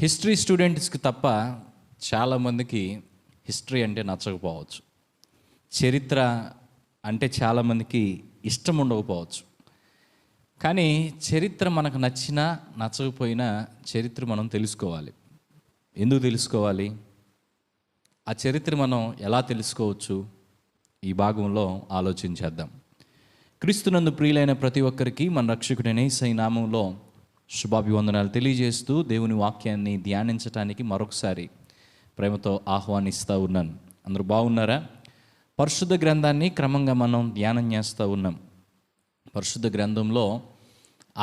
History స్టూడెంట్స్కి తప్ప చాలామందికి హిస్టరీ అంటే నచ్చకపోవచ్చు. చరిత్ర అంటే చాలామందికి ఇష్టం ఉండకపోవచ్చు. కానీ చరిత్ర మనకు నచ్చినా నచ్చకపోయినా చరిత్ర మనం తెలుసుకోవాలి. ఎందుకు తెలుసుకోవాలి? ఆ చరిత్ర మనం ఎలా తెలుసుకోవచ్చు? ఈ భాగంలో ఆలోచించేద్దాం. క్రీస్తునందు ప్రియులైన ప్రతి ఒక్కరికి మన రక్షకుడైన యేసయ్య నామంలో శుభాభివందనాలు తెలియజేస్తూ దేవుని వాక్యాన్ని ధ్యానించడానికి మరొకసారి ప్రేమతో ఆహ్వానిస్తూ ఉన్నాను. అందరూ బాగున్నారా? పరిశుద్ధ గ్రంథాన్ని క్రమంగా మనం ధ్యానం చేస్తూ ఉన్నాం. పరిశుద్ధ గ్రంథంలో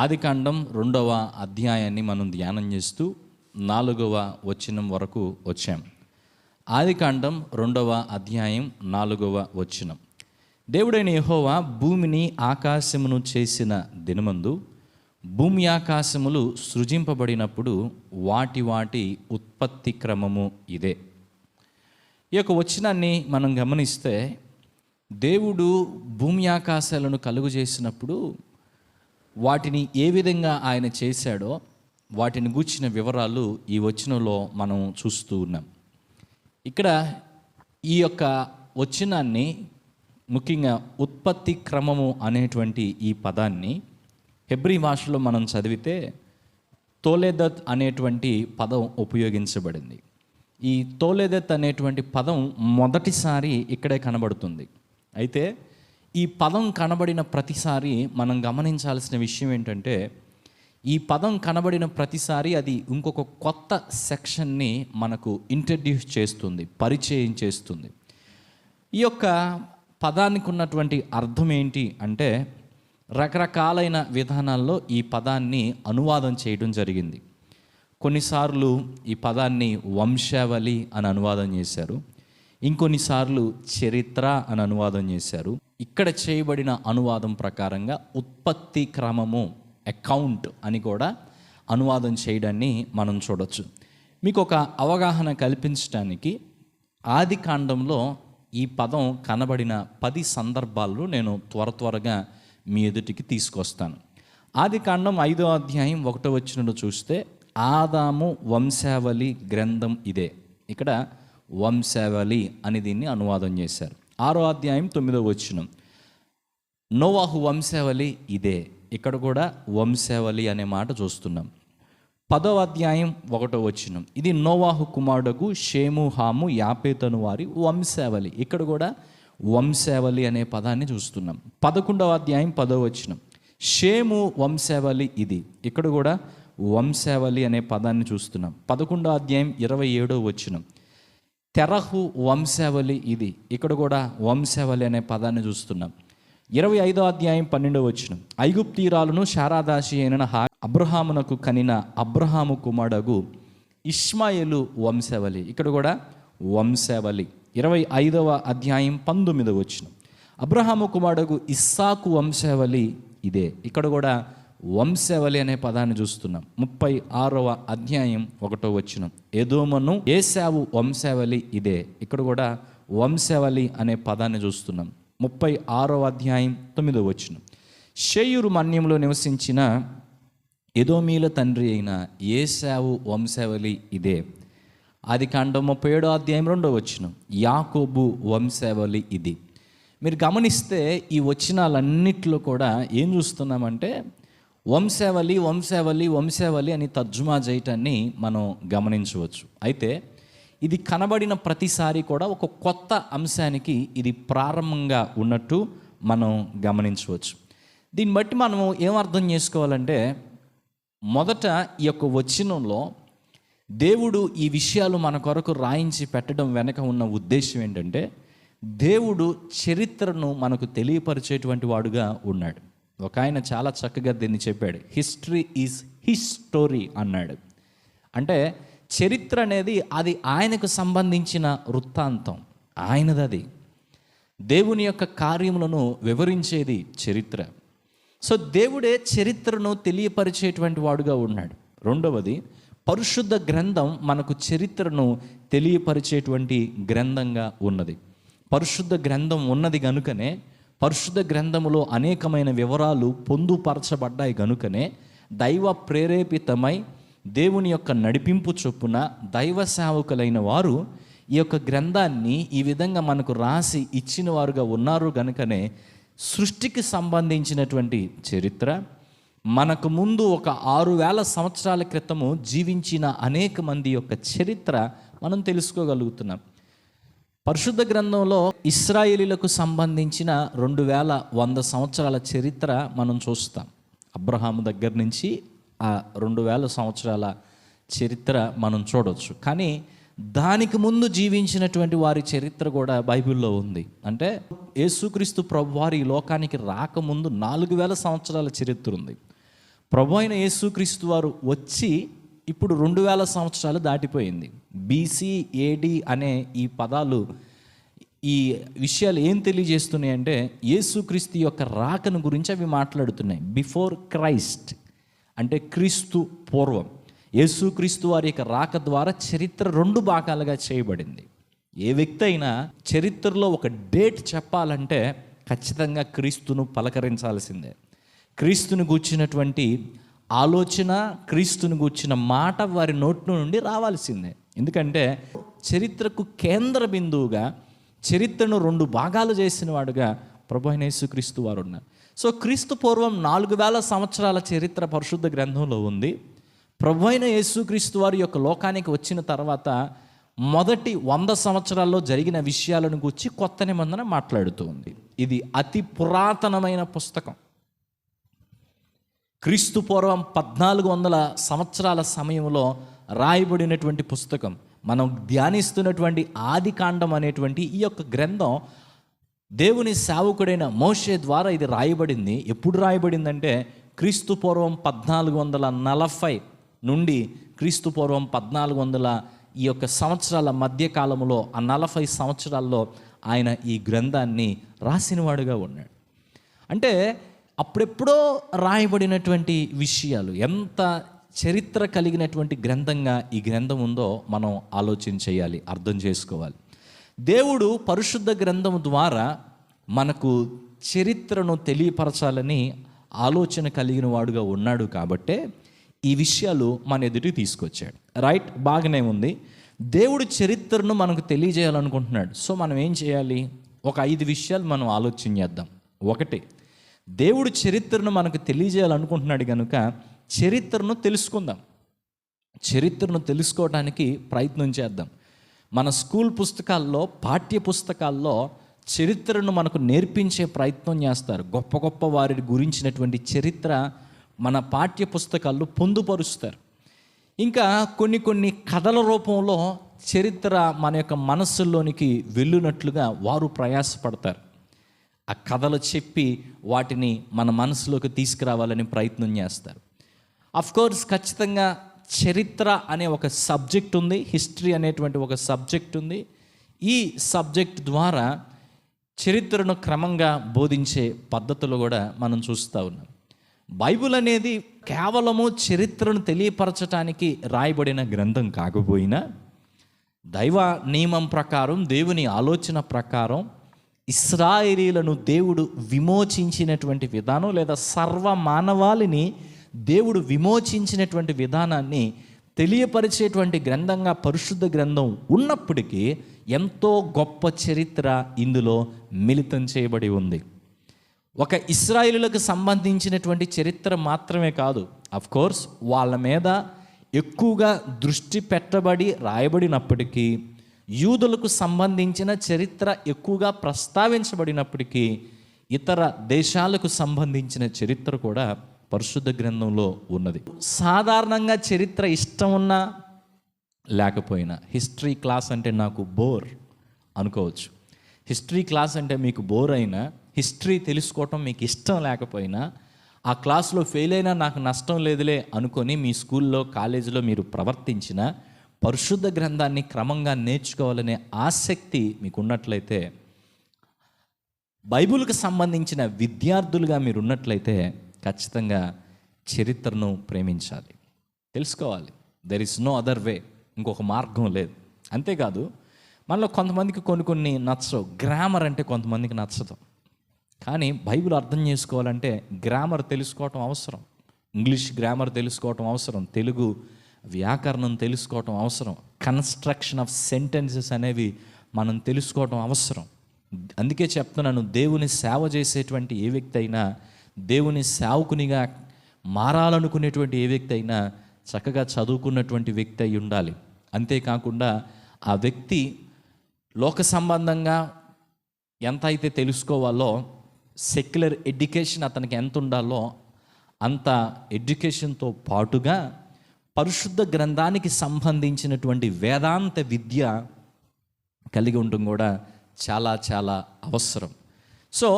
ఆదికాండం 2వ అధ్యాయాన్ని మనం ధ్యానం చేస్తూ 4వ వచనం వరకు వచ్చాం. ఆదికాండం 2వ అధ్యాయం 4వ వచనం. దేవుడైన యెహోవా భూమిని ఆకాశమును చేసిన దినమందు భూమి ఆకాశములు సృజింపబడినప్పుడు వాటి వాటి ఉత్పత్తి క్రమము ఇదే. ఈ యొక్క వచనాన్ని మనం గమనిస్తే దేవుడు భూమి ఆకాశాలను కలుగు చేసినప్పుడు వాటిని ఏ విధంగా ఆయన చేశాడో వాటిని గూర్చిన వివరాలు ఈ వచనంలో మనం చూస్తూ ఉన్నాం. ఇక్కడ ఈ యొక్క వచనాన్ని ముఖ్యంగా ఉత్పత్తి క్రమము అనేటువంటి ఈ పదాన్ని హెబ్రీ భాషలో మనం చదివితే తోలెదత్ అనేటువంటి పదం ఉపయోగించబడింది. ఈ తోలెదత్ అనేటువంటి పదం మొదటిసారి ఇక్కడే కనబడుతుంది. అయితే ఈ పదం కనబడిన ప్రతిసారి మనం గమనించాల్సిన విషయం ఏంటంటే ఈ పదం కనబడిన ప్రతిసారి అది ఇంకొక కొత్త సెక్షన్ని మనకు ఇంట్రడ్యూస్ చేస్తుంది, పరిచయం చేస్తుంది. ఈ యొక్క పదానికి ఉన్నటువంటి అర్థం ఏంటి అంటే రకరకాలైన విధానాల్లో ఈ పదాన్ని అనువాదం చేయడం జరిగింది. కొన్నిసార్లు ఈ పదాన్ని వంశావళి అని అనువాదం చేశారు, ఇంకొన్నిసార్లు చరిత్ర అని అనువాదం చేశారు. ఇక్కడ చేయబడిన అనువాదం ప్రకారంగా ఉత్పత్తి క్రమము, అకౌంట్ అని కూడా అనువాదం చేయడాన్ని మనం చూడొచ్చు. మీకు ఒక అవగాహన కల్పించడానికి ఆది కాండంలో ఈ పదం కనబడిన 10 సందర్భాల్లో నేను త్వరగా మీ ఎదుటికి తీసుకొస్తాను. ఆది కాండం 5వ అధ్యాయం 1వ వచనంలో చూస్తే ఆదాము వంశావళి గ్రంథం ఇదే. ఇక్కడ వంశావళి అని దీన్ని అనువాదం చేశారు. 6వ అధ్యాయం 9వ వచనం నోవాహు వంశావళి ఇదే. ఇక్కడ కూడా వంశావళి అనే మాట చూస్తున్నాం. 10వ అధ్యాయం 1వ వచనం ఇది నోవాహు కుమారుడుకు షేము హాము యాపేతను వారి వంశావళి. ఇక్కడ కూడా వంశావళి అనే పదాన్ని చూస్తున్నాం. 11వ అధ్యాయం 10వ వచనం షేము వంశావళి ఇది. ఇక్కడ కూడా వంశావళి అనే పదాన్ని చూస్తున్నాం. 11వ అధ్యాయం 27వ వచనం తెరహు వంశావళి ఇది. ఇక్కడ కూడా వంశావళి అనే పదాన్ని చూస్తున్నాం. 25వ అధ్యాయం 12వ వచనం ఐగుప్తీరాలను శారాదాసి అయిన అబ్రహామునకు కనిన అబ్రహాము కుమారుడు ఇష్మాయేలు వంశావళి. ఇక్కడ కూడా వంశావళి. 25వ అధ్యాయం 19వ వచనం అబ్రహాము కుమారుడు ఇస్సాకు వంశావళి ఇదే. ఇక్కడ కూడా వంశావళి అనే పదాన్ని చూస్తున్నాం. 36వ అధ్యాయం 1వ వచనం ఎదోమును ఏశావు వంశావళి ఇదే. ఇక్కడ కూడా వంశావళి అనే పదాన్ని చూస్తున్నాం. 36వ అధ్యాయం 9వ వచనం షేయూరు మన్యంలో నివసించిన ఎదోమీల తండ్రి అయిన ఏశావు వంశావళి ఇదే. ఆది కాండం 37వ అధ్యాయం 2వ వచనం యాకోబు వంశావళి ఇది. మీరు గమనిస్తే ఈ వచనాలన్నిట్లో కూడా ఏం చూస్తున్నామంటే వంశావళి వంశావళి వంశావళి అని తర్జుమా చేయటాన్ని మనం గమనించవచ్చు. అయితే ఇది కనబడిన ప్రతిసారి కూడా ఒక కొత్త అంశానికి ఇది ప్రారంభంగా ఉన్నట్టు మనం గమనించవచ్చు. దీన్ని బట్టి మనం ఏమర్థం చేసుకోవాలంటే మొదట ఈ యొక్క వచనంలో దేవుడు ఈ విషయాలు మన కొరకు రాయించి పెట్టడం వెనక ఉన్న ఉద్దేశం ఏంటంటే దేవుడు చరిత్రను మనకు తెలియపరిచేటువంటి వాడుగా ఉన్నాడు. ఒక ఆయన చాలా చక్కగా దీన్ని చెప్పాడు, హిస్టరీ ఈజ్ హిస్ స్టోరీ అన్నాడు. అంటే చరిత్ర అనేది అది ఆయనకు సంబంధించిన వృత్తాంతం, ఆయనది. అది దేవుని యొక్క కార్యములను వివరించేది చరిత్ర. సో దేవుడే చరిత్రను తెలియపరిచేటువంటి వాడుగా ఉన్నాడు. రెండవది, పరిశుద్ధ గ్రంథం మనకు చరిత్రను తెలియపరిచేటువంటి గ్రంథంగా ఉన్నది. పరిశుద్ధ గ్రంథం ఉన్నది కనుకనే పరిశుద్ధ గ్రంథములో అనేకమైన వివరాలు పొందుపరచబడ్డాయి కనుకనే దైవ ప్రేరేపితమై దేవుని యొక్క నడిపింపు చొప్పున దైవ సేవకులైన వారు ఈ యొక్క గ్రంథాన్ని ఈ విధంగా మనకు రాసి ఇచ్చిన వారుగా ఉన్నారు కనుకనే సృష్టికి సంబంధించినటువంటి చరిత్ర, మనకు ముందు ఒక 6000 సంవత్సరాల క్రితము జీవించిన అనేక మంది యొక్క చరిత్ర మనం తెలుసుకోగలుగుతున్నాం. పరిశుద్ధ గ్రంథంలో ఇశ్రాయేలీలకు సంబంధించిన 2100 సంవత్సరాల చరిత్ర మనం చూస్తాం. అబ్రహాము దగ్గర నుంచి ఆ 2000 సంవత్సరాల చరిత్ర మనం చూడవచ్చు. కానీ దానికి ముందు జీవించినటువంటి వారి చరిత్ర కూడా బైబిల్లో ఉంది. అంటే యేసుక్రీస్తు ప్రభు వారి ఈ లోకానికి రాకముందు 4000 సంవత్సరాల చరిత్ర ఉంది. ప్రభు అయిన యేసుక్రీస్తు వారు వచ్చి ఇప్పుడు 2000 సంవత్సరాలు దాటిపోయింది. బీసీ, ఏడి అనే ఈ పదాలు, ఈ విషయాలు ఏం తెలియజేస్తున్నాయి అంటే యేసుక్రీస్తు యొక్క రాకను గురించి అవి మాట్లాడుతున్నాయి. బిఫోర్ క్రైస్ట్ అంటే క్రీస్తు పూర్వం. యేసుక్రీస్తు వారి యొక్క రాక ద్వారా చరిత్ర 2 భాగాలుగా చేయబడింది. ఏ వ్యక్తి అయినా చరిత్రలో ఒక డేట్ చెప్పాలంటే ఖచ్చితంగా క్రీస్తును పలకరించాల్సిందే. క్రీస్తుని గూర్చినటువంటి ఆలోచన, క్రీస్తుని గూర్చిన మాట వారి నోటి నుండి రావాల్సిందే. ఎందుకంటే చరిత్రకు కేంద్ర బిందువుగా, చరిత్రను 2 భాగాలు చేసిన వాడుగా ప్రభు అయిన యేసుక్రీస్తు వారు ఉన్నారు. సో క్రీస్తు పూర్వం 4000 సంవత్సరాల చరిత్ర పరిశుద్ధ గ్రంథంలో ఉంది. ప్రభు అయిన యేసుక్రీస్తు వారి యొక్క లోకానికి వచ్చిన తర్వాత మొదటి 100 సంవత్సరాల్లో జరిగిన విషయాలను గురించి కొత్త నిబంధన మాట్లాడుతూ ఉంది. ఇది అతి పురాతనమైన పుస్తకం. క్రీస్తు పూర్వం 1400 సంవత్సరాల సమయంలో రాయబడినటువంటి పుస్తకం. మనం ధ్యానిస్తున్నటువంటి ఆదికాండం అనేటువంటి ఈ యొక్క గ్రంథం దేవుని సేవకుడైన మోషే ద్వారా ఇది రాయబడింది. ఎప్పుడు రాయబడిందంటే క్రీస్తు పూర్వం 1440 నుండి క్రీస్తు పూర్వం 1400 ఈ యొక్క సంవత్సరాల మధ్యకాలంలో, ఆ 40 సంవత్సరాల్లో ఆయన ఈ గ్రంథాన్ని రాసినవాడుగా ఉన్నాడు. అంటే అప్పుడెప్పుడో రాయబడినటువంటి విషయాలు, ఎంత చరిత్ర కలిగినటువంటి గ్రంథంగా ఈ గ్రంథం ఉందో మనం ఆలోచన చేయాలి, అర్థం చేసుకోవాలి. దేవుడు పరిశుద్ధ గ్రంథం ద్వారా మనకు చరిత్రను తెలియపరచాలని ఆలోచన కలిగిన వాడుగా ఉన్నాడు. కాబట్టే ఈ విషయాలు మన ఎదుటికి తీసుకొచ్చాడు. రైట్, బాగానే ఉంది. దేవుడు చరిత్రను మనకు తెలియజేయాలనుకుంటున్నాడు. సో మనం ఏం చేయాలి? ఒక 5 విషయాలు మనం ఆలోచన చేద్దాం. 1, దేవుడు చరిత్రను మనకు తెలియజేయాలనుకుంటున్నాడు కనుక చరిత్రను తెలుసుకుందాం. చరిత్రను తెలుసుకోవడానికి ప్రయత్నం చేద్దాం. మన స్కూల్ పుస్తకాల్లో, పాఠ్య పుస్తకాల్లో చరిత్రను మనకు నేర్పించే ప్రయత్నం చేస్తారు. గొప్ప గొప్ప వారి గురించినటువంటి చరిత్ర మన పాఠ్య పుస్తకాల్లో పొందుపరుస్తారు. ఇంకా కొన్ని కథల రూపంలో చరిత్ర మన యొక్క మనస్సుల్లోనికి వెళ్ళినట్లుగా వారు ప్రయాసపడతారు. ఆ కథలు చెప్పి వాటిని మన మనసులోకి తీసుకురావాలని ప్రయత్నం చేస్తారు. కోర్స్ ఖచ్చితంగా చరిత్ర అనే ఒక సబ్జెక్ట్ ఉంది, హిస్టరీ అనేటువంటి ఒక సబ్జెక్ట్ ఉంది. ఈ సబ్జెక్ట్ ద్వారా చరిత్రను క్రమంగా బోధించే పద్ధతులు కూడా మనం చూస్తూ ఉన్నాం. బైబిల్ అనేది కేవలము చరిత్రను తెలియపరచడానికి రాయబడిన గ్రంథం కాకపోయినా దైవ నియమం ప్రకారం, దేవుని ఆలోచన ప్రకారం ఇశ్రాయేలీలను దేవుడు విమోచించినటువంటి విధానం, లేదా సర్వ మానవాళిని దేవుడు విమోచించినటువంటి విధానాన్ని తెలియపరిచేటువంటి గ్రంథంగా పరిశుద్ధ గ్రంథం ఉన్నప్పటికీ ఎంతో గొప్ప చరిత్ర ఇందులో మిళితం చేయబడి ఉంది. ఒక ఇశ్రాయేలులకు సంబంధించినటువంటి చరిత్ర మాత్రమే కాదు, కోర్స్ వాళ్ళ మీద ఎక్కువగా దృష్టి పెట్టబడి రాయబడినప్పటికీ, యూదులకు సంబంధించిన చరిత్ర ఎక్కువగా ప్రస్తావించబడినప్పటికీ, ఇతర దేశాలకు సంబంధించిన చరిత్ర కూడా పరిశుద్ధ గ్రంథంలో ఉన్నది. సాధారణంగా చరిత్ర ఇష్టం ఉన్నా లేకపోయినా, హిస్టరీ క్లాస్ అంటే నాకు బోర్ అనుకోవచ్చు. హిస్టరీ క్లాస్ అంటే మీకు బోర్ అయినా, హిస్టరీ తెలుసుకోవటం మీకు ఇష్టం లేకపోయినా, ఆ క్లాస్లో ఫెయిల్ అయినా నాకు నష్టం లేదులే అనుకొని మీ స్కూల్లో, కాలేజీలో మీరు ప్రవర్తించిన పరిశుద్ధ గ్రంథాన్ని క్రమంగా నేర్చుకోవాలనే ఆసక్తి మీకు ఉన్నట్లయితే, బైబిల్కి సంబంధించిన విద్యార్థులుగా మీరు ఉన్నట్లయితే ఖచ్చితంగా చరిత్రను ప్రేమించాలి, తెలుసుకోవాలి. There is no other way, ఇంకొక మార్గం లేదు. అంతేకాదు, మనలో కొంతమందికి కొన్ని నచ్చవు. గ్రామర్ అంటే కొంతమందికి నచ్చదు. కానీ బైబిల్ అర్థం చేసుకోవాలంటే గ్రామర్ తెలుసుకోవటం అవసరం. ఇంగ్లీష్ గ్రామర్ తెలుసుకోవటం అవసరం. తెలుగు వ్యాకరణం తెలుసుకోవటం అవసరం, కన్స్ట్రక్షన్ ఆఫ్ సెంటెన్సెస్ అనేవి మనం తెలుసుకోవటం అవసరం. అందుకే చెప్తున్నాను, దేవుని సేవ చేసేటువంటి ఏ వ్యక్తి అయినా, దేవుని సేవకునిగా మారాలనుకునేటువంటి ఏ వ్యక్తి అయినా చక్కగా చదువుకున్నటువంటి వ్యక్తి అయి ఉండాలి. అంతేకాకుండా ఆ వ్యక్తి లోక సంబంధంగా ఎంత అయితే తెలుసుకోవాలో, సెక్యులర్ ఎడ్యుకేషన్ అతనికి ఎంత ఉండాలో అంత ఎడ్యుకేషన్తో పాటుగా పరిశుద్ధ గ్రంథానికి సంబంధించినటువంటి వేదాంత విద్య కలిగి ఉండడం కూడా చాలా చాలా అవసరం. సో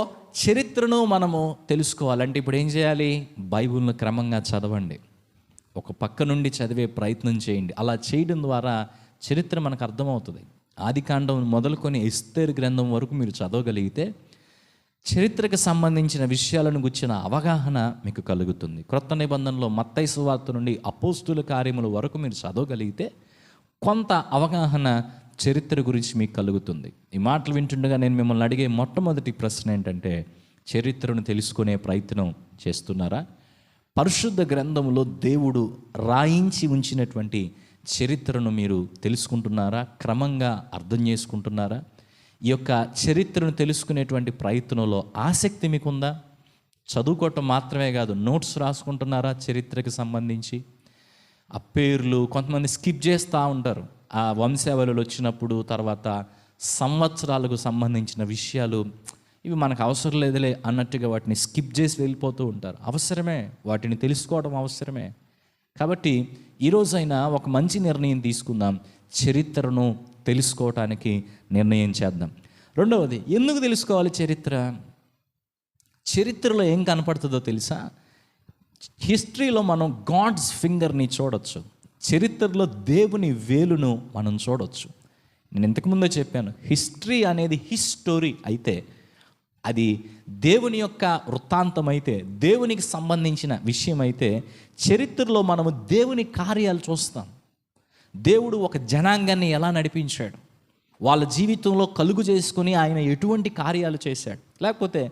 చరిత్రను మనము తెలుసుకోవాలంటే ఇప్పుడు ఏం చేయాలి? బైబిల్ను క్రమంగా చదవండి, ఒక పక్క నుండి చదివే ప్రయత్నం చేయండి. అలా చేయడం ద్వారా చరిత్ర మనకు అర్థమవుతుంది. ఆదికాండం మొదలుకొని ఎస్తేరు గ్రంథం వరకు మీరు చదవగలిగితే చరిత్రకు సంబంధించిన విషయాలను గుర్చిన అవగాహన మీకు కలుగుతుంది. క్రొత్త నిబంధనలో మత్తయి సువార్త నుండి అపోస్తుల కార్యముల వరకు మీరు చదవగలిగితే కొంత అవగాహన చరిత్ర గురించి మీకు కలుగుతుంది. ఈ మాటలు వింటుండగా నేను మిమ్మల్ని అడిగే మొట్టమొదటి ప్రశ్న ఏంటంటే, చరిత్రను తెలుసుకునే ప్రయత్నం చేస్తున్నారా? పరిశుద్ధ గ్రంథంలో దేవుడు రాయించి ఉంచినటువంటి చరిత్రను మీరు తెలుసుకుంటున్నారా? క్రమంగా అర్థం చేసుకుంటున్నారా? ఈ యొక్క చరిత్రను తెలుసుకునేటువంటి ప్రయత్నంలో ఆసక్తి మీకుందా? చదువుకోవటం మాత్రమే కాదు, నోట్స్ రాసుకుంటున్నారా? చరిత్రకు సంబంధించి ఆ పేర్లు కొంతమంది స్కిప్ చేస్తూ ఉంటారు. ఆ వంశావళులు వచ్చినప్పుడు తర్వాత సంవత్సరాలకు సంబంధించిన విషయాలు ఇవి మనకు అవసరం లేదులే అన్నట్టుగా వాటిని స్కిప్ చేసి వెళ్ళిపోతూ ఉంటారు. అవసరమే, వాటిని తెలుసుకోవడం అవసరమే. కాబట్టి ఈరోజైనా ఒక మంచి నిర్ణయం తీసుకుందాం, చరిత్రను తెలుసుకోవటానికి నిర్ణయం చేద్దాం. రెండవది, ఎందుకు తెలుసుకోవాలి చరిత్ర? చరిత్రలో ఏం కనపడుతుందో తెలుసా? హిస్టరీలో మనం గాడ్స్ ఫింగర్ని చూడొచ్చు, చరిత్రలో దేవుని వేలును మనం చూడొచ్చు. నేను ఇంతకుముందే చెప్పాను, హిస్టరీ అనేది హిస్టోరీ అయితే అది దేవుని యొక్క వృత్తాంతం అయితే, దేవునికి సంబంధించిన విషయం అయితే, చరిత్రలో మనము దేవుని కార్యాలు చూస్తాం. దేవుడు ఒక జనాంగాన్ని ఎలా నడిపించాడు, వాళ్ళ జీవితంలో కలుగు చేసుకుని ఆయన ఎటువంటి కార్యాలు చేశాడు, లేకపోతే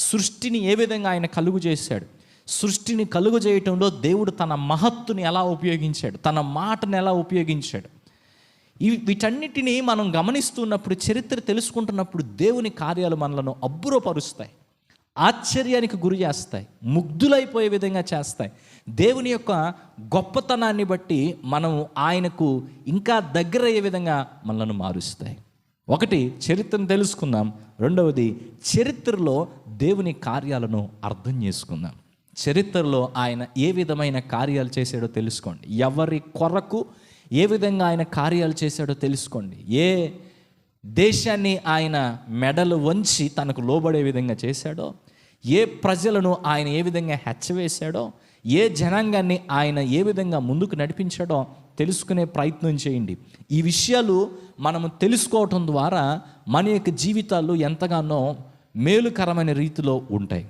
సృష్టిని ఏ విధంగా ఆయన కలుగు చేశాడు, సృష్టిని కలుగు చేయటంలో దేవుడు తన మహత్తుని ఎలా ఉపయోగించాడు, తన మాటను ఎలా ఉపయోగించాడు, వీటన్నిటినీ మనం గమనిస్తున్నప్పుడు, చరిత్ర తెలుసుకుంటున్నప్పుడు దేవుని కార్యాలు మనలను అబ్బురపరుస్తాయి, ఆశ్చర్యానికి గురి చేస్తాయి, ముగ్ధులైపోయే విధంగా చేస్తాయి. దేవుని యొక్క గొప్పతనాన్ని బట్టి మనం ఆయనకు ఇంకా దగ్గరయ్యే విధంగా మనలను మారుస్తాయి. ఒకటి, చరిత్రను తెలుసుకుందాం. రెండవది, చరిత్రలో దేవుని కార్యాలను అర్థం చేసుకుందాం. చరిత్రలో ఆయన ఏ విధమైన కార్యాలు చేశాడో తెలుసుకోండి. ఎవరి కొరకు ఏ విధంగా ఆయన కార్యాలు చేశాడో తెలుసుకోండి. ఏ దేశాన్ని ఆయన మెడలు వంచి తనకు లోబడే విధంగా చేశాడో, ఏ ప్రజలను ఆయన ఏ విధంగా హెచ్చవేశాడో, ఏ జనాంగాన్ని ఆయన ఏ విధంగా ముందుకు నడిపించాడో తెలుసుకునే ప్రయత్నం చేయండి. ఈ విషయాలు మనము తెలుసుకోవటం ద్వారా మన యొక్క జీవితాలు ఎంతగానో మేలుకరమైన రీతిలో ఉంటాయి.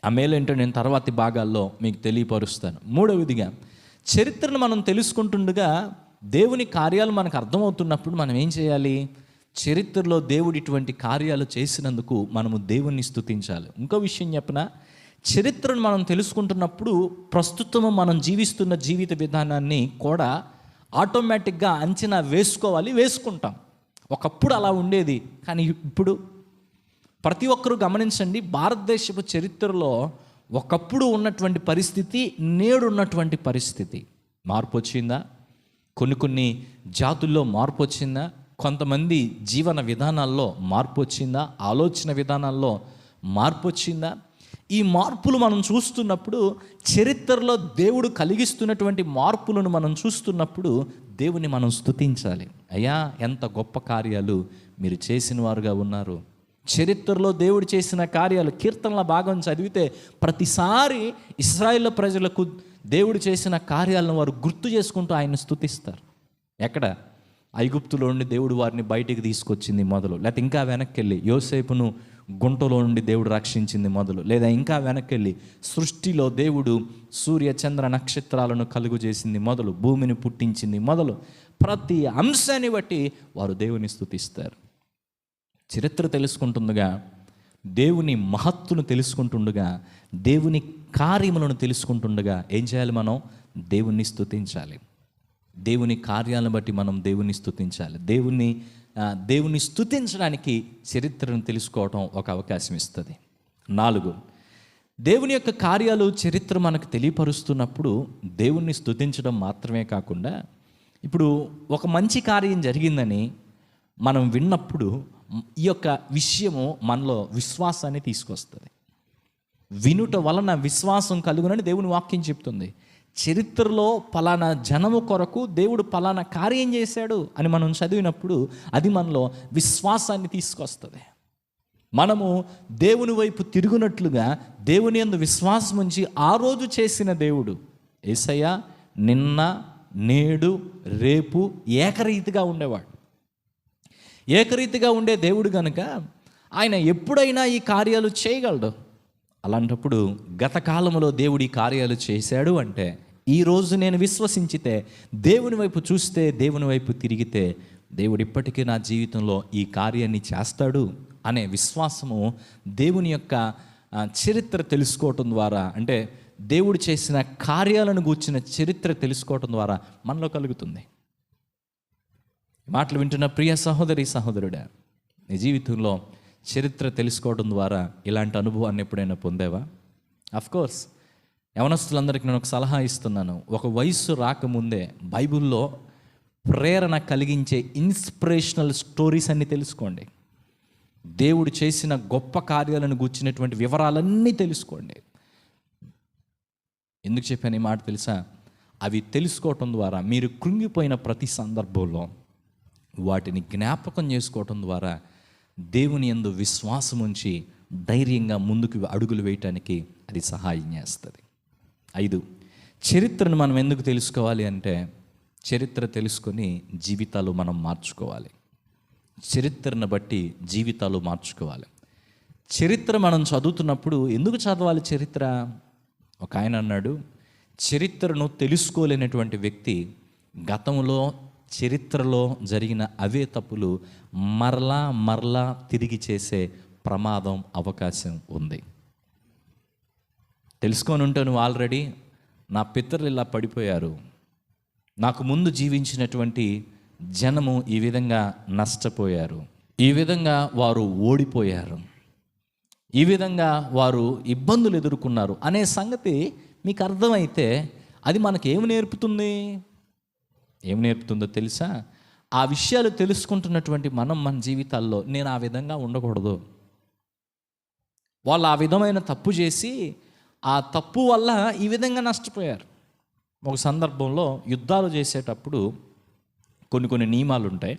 ఆ మేలు ఏంటో నేను తర్వాతి భాగాల్లో మీకు తెలియపరుస్తాను. మూడవదిగా, చరిత్రను మనం తెలుసుకుంటుండగా దేవుని కార్యాలు మనకు అర్థమవుతున్నప్పుడు మనం ఏం చేయాలి? చరిత్రలో దేవుడు ఇటువంటి కార్యాలు చేసినందుకు మనము దేవుణ్ణి స్తుతించాలి. ఇంకో విషయం చెప్పనా, చరిత్రను మనం తెలుసుకుంటున్నప్పుడు ప్రస్తుతం మనం జీవిస్తున్న జీవిత విధానాన్ని కూడా ఆటోమేటిక్గా అంచనా వేసుకుంటాం. ఒకప్పుడు అలా ఉండేది, కానీ ఇప్పుడు ప్రతి ఒక్కరూ గమనించండి, భారతదేశపు చరిత్రలో ఒకప్పుడు ఉన్నటువంటి పరిస్థితి, నేడు ఉన్నటువంటి పరిస్థితి మార్పు వచ్చిందా? కొన్ని జాతుల్లో మార్పు వచ్చిందా? కొంతమంది జీవన విధానాల్లో మార్పు వచ్చిందా? ఆలోచన విధానాల్లో మార్పు వచ్చిందా? ఈ మార్పులు మనం చూస్తున్నప్పుడు, చరిత్రలో దేవుడు కలిగిస్తున్నటువంటి మార్పులను మనం చూస్తున్నప్పుడు దేవుని మనం స్తుతించాలి. అయ్యా, ఎంత గొప్ప కార్యాలు మీరు చేసిన వారుగా ఉన్నారు. చరిత్రలో దేవుడు చేసిన కార్యాలు కీర్తనల భాగం చదివితే ప్రతిసారి ఇశ్రాయేలు ప్రజలకు దేవుడు చేసిన కార్యాలను వారు గుర్తు చేసుకుంటూ ఆయన స్తుతిస్తారు. ఎక్కడ? ఐగుప్తులో నుండి దేవుడు వారిని బయటికి తీసుకొచ్చింది మొదలు, లేకపోతే ఇంకా వెనక్కి వెళ్ళి యోసేపును గుంటలో నుండి దేవుడు రక్షించింది మొదలు, లేదా ఇంకా వెనక్కి వెళ్ళి సృష్టిలో దేవుడు సూర్య చంద్ర నక్షత్రాలను కలుగు చేసింది మొదలు, భూమిని పుట్టించింది మొదలు, ప్రతి అంశాన్ని బట్టి వారు దేవుని స్తుతిస్తారు. చరిత్ర తెలుసుకుంటుండగా, దేవుని మహత్తును తెలుసుకుంటుండగా, దేవుని కార్యములను తెలుసుకుంటుండగా ఏం చేయాలి? మనం దేవుణ్ణి స్తుతించాలి. దేవుని కార్యాలను బట్టి మనం దేవుని స్తుతించాలి. దేవుని స్తుతించడానికి చరిత్రను తెలుసుకోవటం ఒక అవకాశం ఇస్తుంది. 4, దేవుని యొక్క కార్యాలు చరిత్ర మనకు తెలియపరుస్తున్నప్పుడు దేవుణ్ణి స్తుతించడం మాత్రమే కాకుండా, ఇప్పుడు ఒక మంచి కార్యం జరిగిందని మనం విన్నప్పుడు ఈ యొక్క విషయము మనలో విశ్వాసాన్ని తీసుకొస్తుంది. వినుట వలన విశ్వాసం కలుగునని దేవుని వాక్యం చెప్తుంది. చరిత్రలో పలానా జనము కొరకు దేవుడు పలానా కార్యం చేశాడు అని మనం చదివినప్పుడు అది మనలో విశ్వాసాన్ని తీసుకొస్తుంది. మనము దేవుని వైపు తిరుగునట్లుగా దేవుని యందు విశ్వాసం ఉంచి ఆ రోజు చేసిన దేవుడు యేసయ్య నిన్న నేడు రేపు ఏకరీతిగా ఉండేవాడు. ఏకరీతిగా ఉండే దేవుడు కనుక ఆయన ఎప్పుడైనా ఈ కార్యాలు చేయగలడు. అలాంటప్పుడు గత కాలంలో దేవుడు ఈ కార్యాలు చేశాడు అంటే, ఈరోజు నేను విశ్వసించితే, దేవుని వైపు చూస్తే, దేవుని వైపు తిరిగితే, దేవుడు ఇప్పటికీ నా జీవితంలో ఈ కార్యాన్ని చేస్తాడు అనే విశ్వాసము దేవుని యొక్క చరిత్ర తెలుసుకోవటం ద్వారా, అంటే దేవుడు చేసిన కార్యాలను గూర్చిన చరిత్ర తెలుసుకోవటం ద్వారా మనలో కలుగుతుంది. మాటలు వింటున్న ప్రియ సహోదరి సహోదరుడా, నీ జీవితంలో చరిత్ర తెలుసుకోవడం ద్వారా ఇలాంటి అనుభవాన్ని ఎప్పుడైనా పొందావా? అఫ్కోర్స్ యవనస్తులందరికీ నేను ఒక సలహా ఇస్తున్నాను. ఒక వయస్సు రాకముందే బైబిల్లో ప్రేరణ కలిగించే ఇన్స్పిరేషనల్ స్టోరీస్ అన్నీ తెలుసుకోండి. దేవుడు చేసిన గొప్ప కార్యాలను గూర్చినటువంటి వివరాలన్నీ తెలుసుకోండి. ఎందుకు చెప్పాను ఈ మాట తెలుసా? అవి తెలుసుకోవటం ద్వారా మీరు కృంగిపోయిన ప్రతి సందర్భంలో వాటిని జ్ఞాపకం చేసుకోవటం ద్వారా దేవుని యందు విశ్వాసం ఉంచి ధైర్యంగా ముందుకు అడుగులు వేయటానికి అది సహాయం చేస్తుంది. 5, చరిత్రను మనం ఎందుకు తెలుసుకోవాలి అంటే, చరిత్ర తెలుసుకొని జీవితాలు మనం మార్చుకోవాలి. చరిత్రను బట్టి జీవితాలు మార్చుకోవాలి. చరిత్ర మనం చదువుతున్నప్పుడు ఎందుకు చదవాలి చరిత్ర? ఒక ఆయన అన్నాడు, చరిత్రను తెలుసుకోలేనటువంటి వ్యక్తి గతంలో చరిత్రలో జరిగిన అవే తప్పులు మరలా తిరిగి చేసే ప్రమాదం అవకాశం ఉంది. తెలుసుకొని ఉంటే నువ్వు ఆల్రెడీ, నా పితరులు ఇలా పడిపోయారు, నాకు ముందు జీవించినటువంటి జనము ఈ విధంగా నష్టపోయారు, ఈ విధంగా వారు ఓడిపోయారు, ఈ విధంగా వారు ఇబ్బందులు ఎదుర్కొన్నారు అనే సంగతి మీకు అర్థమైతే అది మనకి ఏమి నేర్పుతుంది? ఏమి నేర్పుతుందో తెలుసా? ఆ విషయాలు తెలుసుకుంటున్నటువంటి మనం మన జీవితాల్లో, నేను ఆ విధంగా ఉండకూడదు, వాళ్ళు ఆ విధమైన తప్పు చేసి ఆ తప్పు వల్ల ఈ విధంగా నష్టపోయారు. ఒక సందర్భంలో యుద్ధాలు చేసేటప్పుడు కొన్ని నియమాలు ఉంటాయి.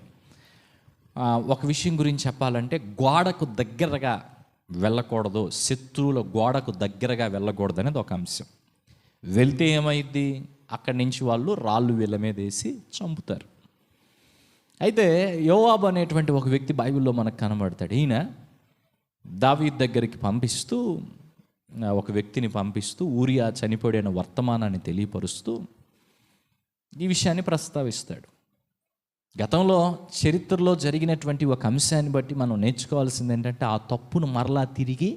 ఒక విషయం గురించి చెప్పాలంటే, గోడకు దగ్గరగా వెళ్ళకూడదు, శత్రువుల గోడకు దగ్గరగా వెళ్ళకూడదు అనేది ఒక అంశం. వెళ్తే ఏమైంది? అక్కడి నుంచి వాళ్ళు రాళ్ళు వీళ్ళ మీద వేసి చంపుతారు. అయితే యోవాబు అనేటువంటి ఒక వ్యక్తి బైబిల్లో మనకు కనబడతాడు. ఈయన దావీదు దగ్గరికి ఒక వ్యక్తిని పంపిస్తూ ఊరియా చనిపోయిన వర్తమానాన్ని తెలియపరుస్తూ ఈ విషయాన్ని ప్రస్తావిస్తాడు. గతంలో చరిత్రలో జరిగినటువంటి ఒక అంశాన్ని బట్టి మనం నేర్చుకోవాల్సింది ఏంటంటే, ఆ తప్పును మరలా తిరిగి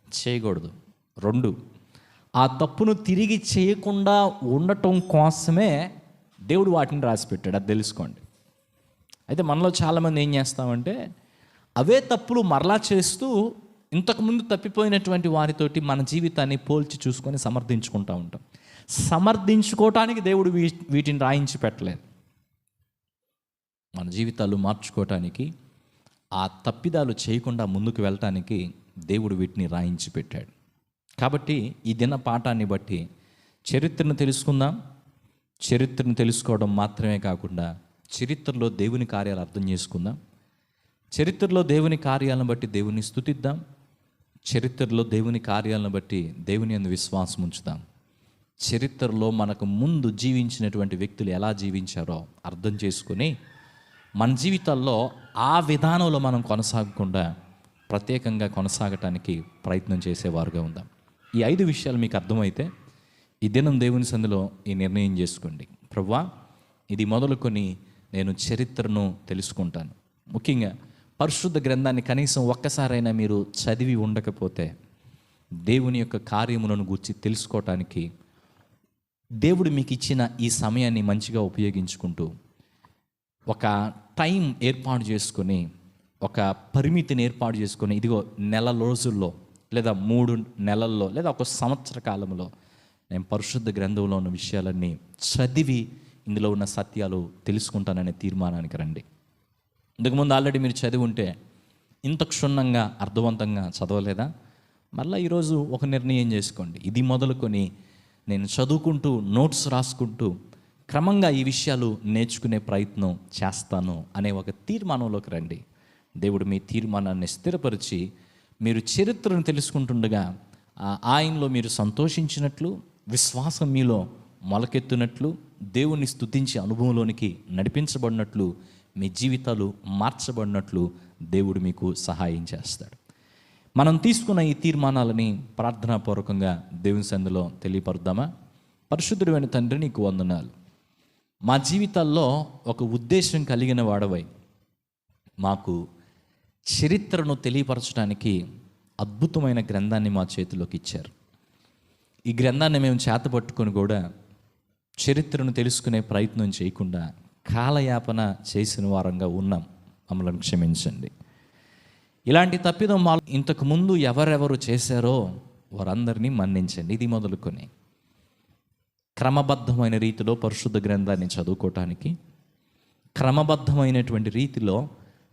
చేయకూడదు. 2, ఆ తప్పును తిరిగి చేయకుండా ఉండటం కోసమే దేవుడు వాటిని రాసిపెట్టాడు. అది తెలుసుకోండి. అయితే మనలో చాలామంది ఏం చేస్తామంటే, అవే తప్పులు మరలా చేస్తూ ఇంతకుముందు తప్పిపోయినటువంటి వారితోటి మన జీవితాన్ని పోల్చి చూసుకొని సమర్థించుకుంటూ ఉంటాం. సమర్థించుకోవటానికి దేవుడు వీటిని రాయించి పెట్టలేదు. మన జీవితాలు మార్చుకోవటానికి, ఆ తప్పిదాలు చేయకుండా ముందుకు వెళ్ళటానికి దేవుడు వీటిని రాయించి పెట్టాడు. కాబట్టి ఈ దిన పాఠాన్ని బట్టి చరిత్రను తెలుసుకుందాం. చరిత్రను తెలుసుకోవడం మాత్రమే కాకుండా చరిత్రలో దేవుని కార్యాలు అర్థం చేసుకుందాం. చరిత్రలో దేవుని కార్యాలను బట్టి దేవుని స్తుతిద్దాం. చరిత్రలో దేవుని కార్యాలను బట్టి దేవుని యందు విశ్వాసం ఉంచుదాం. చరిత్రలో మనకు ముందు జీవించినటువంటి వ్యక్తులు ఎలా జీవించారో అర్థం చేసుకొని మన జీవితాల్లో ఆ విధానంలో మనం కొనసాగకుండా ప్రత్యేకంగా కొనసాగటానికి ప్రయత్నం చేసేవారుగా ఉందాం. ఈ 5 విషయాలు మీకు అర్థమైతే ఈ దినం దేవుని సందులో ఈ నిర్ణయం చేసుకోండి. ప్రభువా, ఇది మొదలుకొని నేను చరిత్రను తెలుసుకుంటాను. ముఖ్యంగా పరిశుద్ధ గ్రంథాన్ని కనీసం ఒక్కసారైనా మీరు చదివి ఉండకపోతే దేవుని యొక్క కార్యములను గూర్చి తెలుసుకోవటానికి దేవుడు మీకు ఇచ్చిన ఈ సమయాన్ని మంచిగా ఉపయోగించుకుంటూ ఒక టైం ఏర్పాటు చేసుకొని, ఒక పరిమితిని ఏర్పాటు చేసుకొని, ఇదిగో నెల రోజుల్లో లేదా 3 నెలల్లో లేదా ఒక సంవత్సర కాలంలో నేను పరిశుద్ధ గ్రంథంలో ఉన్న విషయాలన్నీ చదివి ఇందులో ఉన్న సత్యాలు తెలుసుకుంటాననే తీర్మానానికి రండి. ఇంతకుముందు ఆల్రెడీ మీరు చదివి ఉంటే ఇంత క్షుణ్ణంగా అర్థవంతంగా చదవలేదా? మళ్ళీ ఈరోజు ఒక నిర్ణయం చేసుకోండి. ఇది మొదలుకొని నేను చదువుకుంటూ నోట్స్ రాసుకుంటూ క్రమంగా ఈ విషయాలు నేర్చుకునే ప్రయత్నం చేస్తాను అనే ఒక తీర్మానంలోకి రండి. దేవుడు మీ తీర్మానాన్ని స్థిరపరిచి మీరు చరిత్రను తెలుసుకుంటుండగా ఆయనలో మీరు సంతోషించినట్లు, విశ్వాసం మీలో మొలకెత్తునట్లు, దేవుని స్తుతించే అనుభవంలోనికి నడిపించబడినట్లు, మీ జీవితాలు మార్చబడినట్లు దేవుడు మీకు సహాయం చేస్తాడు. మనం తీసుకున్న ఈ తీర్మానాలని ప్రార్థనాపూర్వకంగా దేవుని సన్నిధిలో తెలియపరుద్దామా? పరిశుద్ధుడైన తండ్రి, నీకు వందనాలు. మా జీవితాల్లో ఒక ఉద్దేశం కలిగిన వాడవై మాకు చరిత్రను తెలియపరచడానికి అద్భుతమైన గ్రంథాన్ని మా చేతిలోకి ఇచ్చారు. ఈ గ్రంథాన్ని మేము చేతపట్టుకొని కూడా చరిత్రను తెలుసుకునే ప్రయత్నం చేయకుండా కాలయాపన చేసిన వారంగా ఉన్నాం. మమ్మల్ని క్షమించండి. ఇలాంటి తప్పిదం మా ఇంతకుముందు ఎవరెవరు చేశారో వారందరినీ మన్నించండి. ఇది మొదలుకొని క్రమబద్ధమైన రీతిలో పరిశుద్ధ గ్రంథాన్ని చదువుకోవటానికి, క్రమబద్ధమైనటువంటి రీతిలో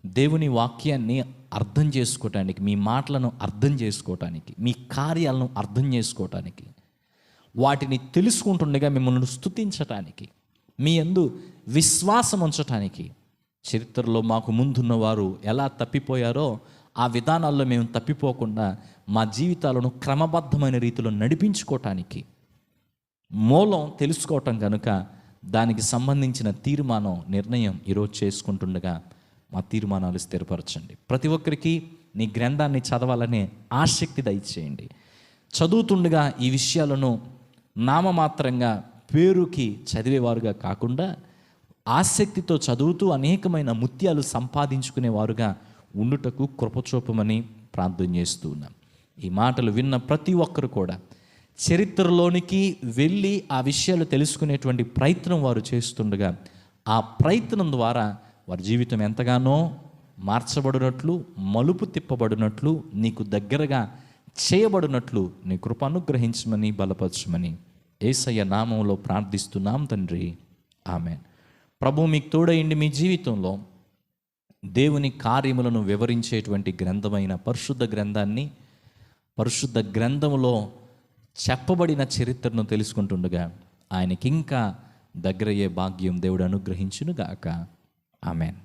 దేవుని వాక్యాన్ని అర్థం చేసుకోవటానికి, మీ మాటలను అర్థం చేసుకోవటానికి, మీ కార్యాలను అర్థం చేసుకోవటానికి, వాటిని తెలుసుకుంటుండగా మిమ్మల్ని స్తుతించటానికి, మీ యందు విశ్వాసం ఉంచటానికి, చరిత్రలో మాకు ముందున్న వారు ఎలా తప్పిపోయారో ఆ విధానాల్లో మేము తప్పిపోకుండా మా జీవితాలను క్రమబద్ధమైన రీతిలో నడిపించుకోవటానికి మూలం తెలుసుకోవటం కనుక దానికి సంబంధించిన తీర్మానం, నిర్ణయం ఈరోజు చేసుకుంటుండగా మా తీర్మానాలు స్థిరపరచండి. ప్రతి ఒక్కరికి నీ గ్రంథాన్ని చదవాలనే ఆసక్తి దయచేయండి. చదువుతుండగా ఈ విషయాలను నామమాత్రంగా పేరుకి చదివేవారుగా కాకుండా ఆసక్తితో చదువుతూ అనేకమైన ముత్యాలు సంపాదించుకునేవారుగా ఉండుటకు కృపచూపమని ప్రార్థన చేస్తూ ఉన్నాం. ఈ మాటలు విన్న ప్రతి ఒక్కరు కూడా చరిత్రలోనికి వెళ్ళి ఆ విషయాలు తెలుసుకునేటువంటి ప్రయత్నం వారు చేస్తుండగా ఆ ప్రయత్నం ద్వారా వారి జీవితం ఎంతగానో మార్చబడినట్లు, మలుపు తిప్పబడినట్లు, నీకు దగ్గరగా చేయబడినట్లు నీ కృప అనుగ్రహించమని, బలపరచమని యేసయ్య నామంలో ప్రార్థిస్తున్నాం తండ్రి. ఆమేన్. ప్రభువు మీకు తోడైండి. మీ జీవితంలో దేవుని కార్యములను వివరించేటువంటి గ్రంథమైన పరిశుద్ధ గ్రంథాన్ని, పరిశుద్ధ గ్రంథములో చెప్పబడిన చరిత్రను తెలుసుకుంటుండగా ఆయనకి ఇంకా దగ్గరయ్యే భాగ్యం దేవుడు అనుగ్రహించునుగాక. ఆమేన్.